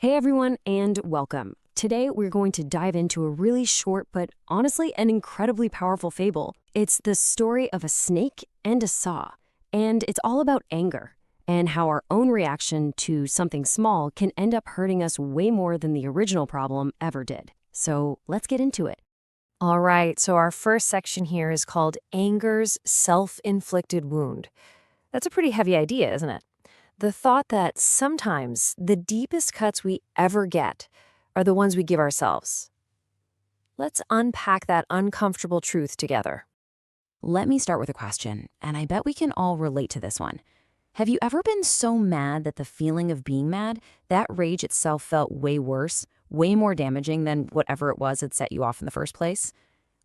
Hey everyone, and welcome. Today we're going to dive into a really short but honestly an incredibly powerful fable. It's the story of a snake and a saw, and it's all about anger and how our own reaction to something small can end up hurting us way more than the original problem ever did. So let's get into it. All right, so our first section here is called Anger's Self-Inflicted Wound. That's a pretty heavy idea, isn't it? The thought that sometimes the deepest cuts we ever get are the ones we give ourselves. Let's unpack that uncomfortable truth together. Let me start with a question, and I bet we can all relate to this one. Have you ever been so mad that the feeling of being mad, that rage itself felt way worse, way more damaging than whatever it was that set you off in the first place?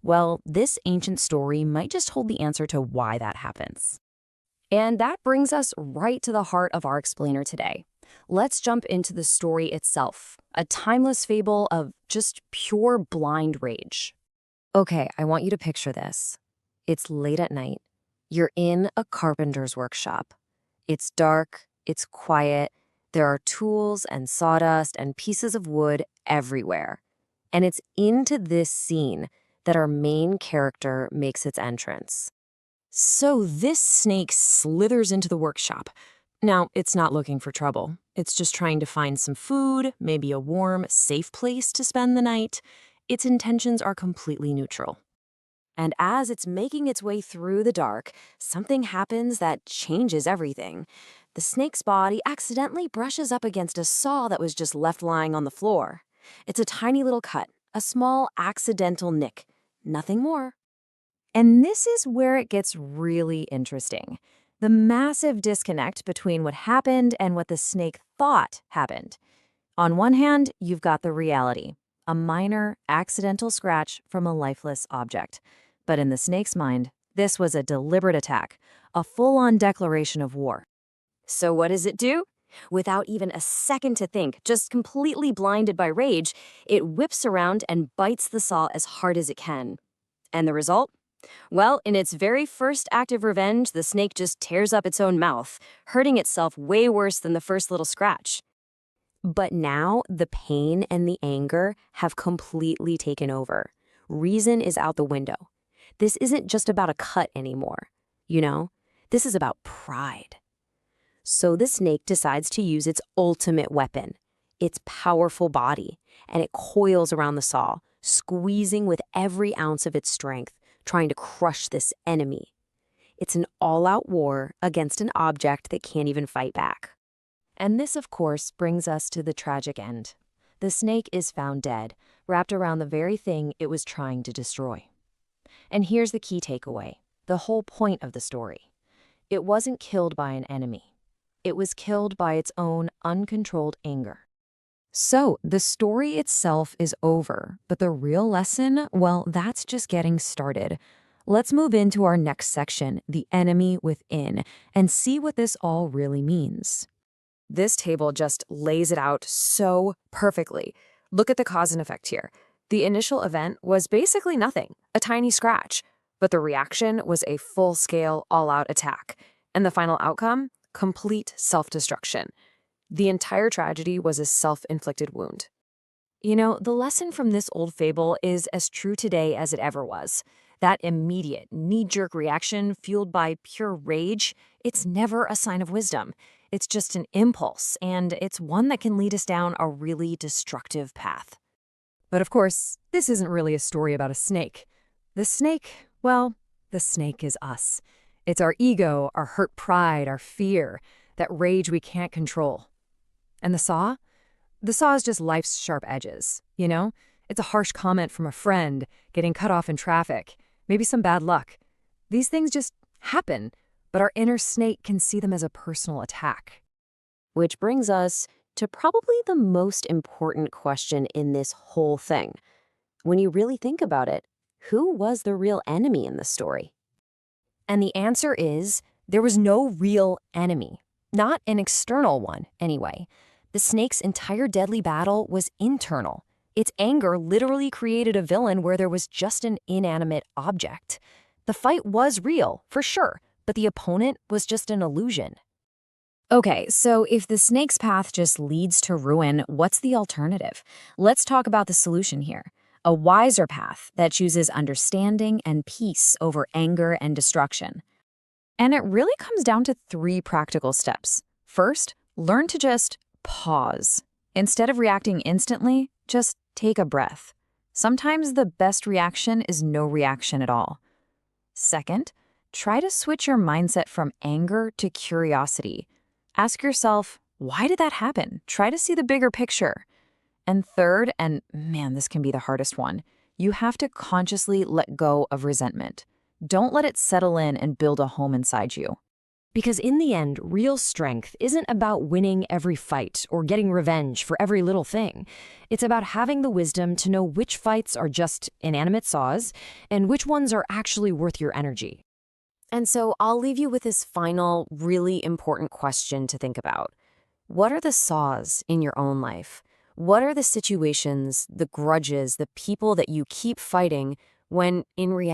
Well, this ancient story might just hold the answer to why that happens. And that brings us right to the heart of our explainer today. Let's jump into the story itself, a timeless fable of just pure blind rage. Okay, I want you to picture this. It's late at night. You're in a carpenter's workshop. It's dark, it's quiet, there are tools and sawdust and pieces of wood everywhere. And it's into this scene that our main character makes its entrance. So this snake slithers into the workshop. Now, it's not looking for trouble. It's just trying to find some food, maybe a warm, safe place to spend the night. Its intentions are completely neutral. And as it's making its way through the dark, something happens that changes everything. The snake's body accidentally brushes up against a saw that was just left lying on the floor. It's a tiny little cut, a small accidental nick, nothing more. And this is where it gets really interesting. The massive disconnect between what happened and what the snake thought happened. On one hand, you've got the reality, a minor, accidental scratch from a lifeless object. But in the snake's mind, this was a deliberate attack, a full-on declaration of war. So what does it do? Without even a second to think, just completely blinded by rage, it whips around and bites the saw as hard as it can. And the result? Well, in its very first act of revenge, the snake just tears up its own mouth, hurting itself way worse than the first little scratch. But now the pain and the anger have completely taken over. Reason is out the window. This isn't just about a cut anymore. This is about pride. So the snake decides to use its ultimate weapon, its powerful body, and it coils around the saw, squeezing with every ounce of its strength, trying to crush this enemy. It's an all-out war against an object that can't even fight back. And this, of course, brings us to the tragic end. The snake is found dead, wrapped around the very thing it was trying to destroy. And here's the key takeaway, the whole point of the story. It wasn't killed by an enemy. It was killed by its own uncontrolled anger. So, the story itself is over, but the real lesson, well, that's just getting started. Let's move into our next section, the enemy within, and see what this all really means. This table just lays it out so perfectly. Look at the cause and effect here. The initial event was basically nothing, a tiny scratch, but the reaction was a full-scale, all-out attack. And the final outcome? Complete self-destruction. The entire tragedy was a self-inflicted wound. The lesson from this old fable is as true today as it ever was. That immediate, knee-jerk reaction fueled by pure rage, it's never a sign of wisdom. It's just an impulse, and it's one that can lead us down a really destructive path. But of course, this isn't really a story about a snake. The snake is us. It's our ego, our hurt pride, our fear, that rage we can't control. And the saw? The saw is just life's sharp edges, It's a harsh comment from a friend, getting cut off in traffic, maybe some bad luck. These things just happen, but our inner snake can see them as a personal attack. Which brings us to probably the most important question in this whole thing. When you really think about it, who was the real enemy in this story? And the answer is, there was no real enemy. Not an external one, anyway. The snake's entire deadly battle was internal. Its anger literally created a villain where there was just an inanimate object. The fight was real, for sure, but the opponent was just an illusion. Okay, so if the snake's path just leads to ruin, what's the alternative? Let's talk about the solution here. A wiser path that chooses understanding and peace over anger and destruction. And it really comes down to 3 practical steps. First, learn to just pause. Instead of reacting instantly, just take a breath. Sometimes the best reaction is no reaction at all. Second, try to switch your mindset from anger to curiosity. Ask yourself, why did that happen? Try to see the bigger picture. And third, and man, this can be the hardest one, you have to consciously let go of resentment. Don't let it settle in and build a home inside you. Because in the end, real strength isn't about winning every fight or getting revenge for every little thing. It's about having the wisdom to know which fights are just inanimate saws and which ones are actually worth your energy. And so I'll leave you with this final, really important question to think about. What are the saws in your own life? What are the situations, the grudges, the people that you keep fighting when in reality,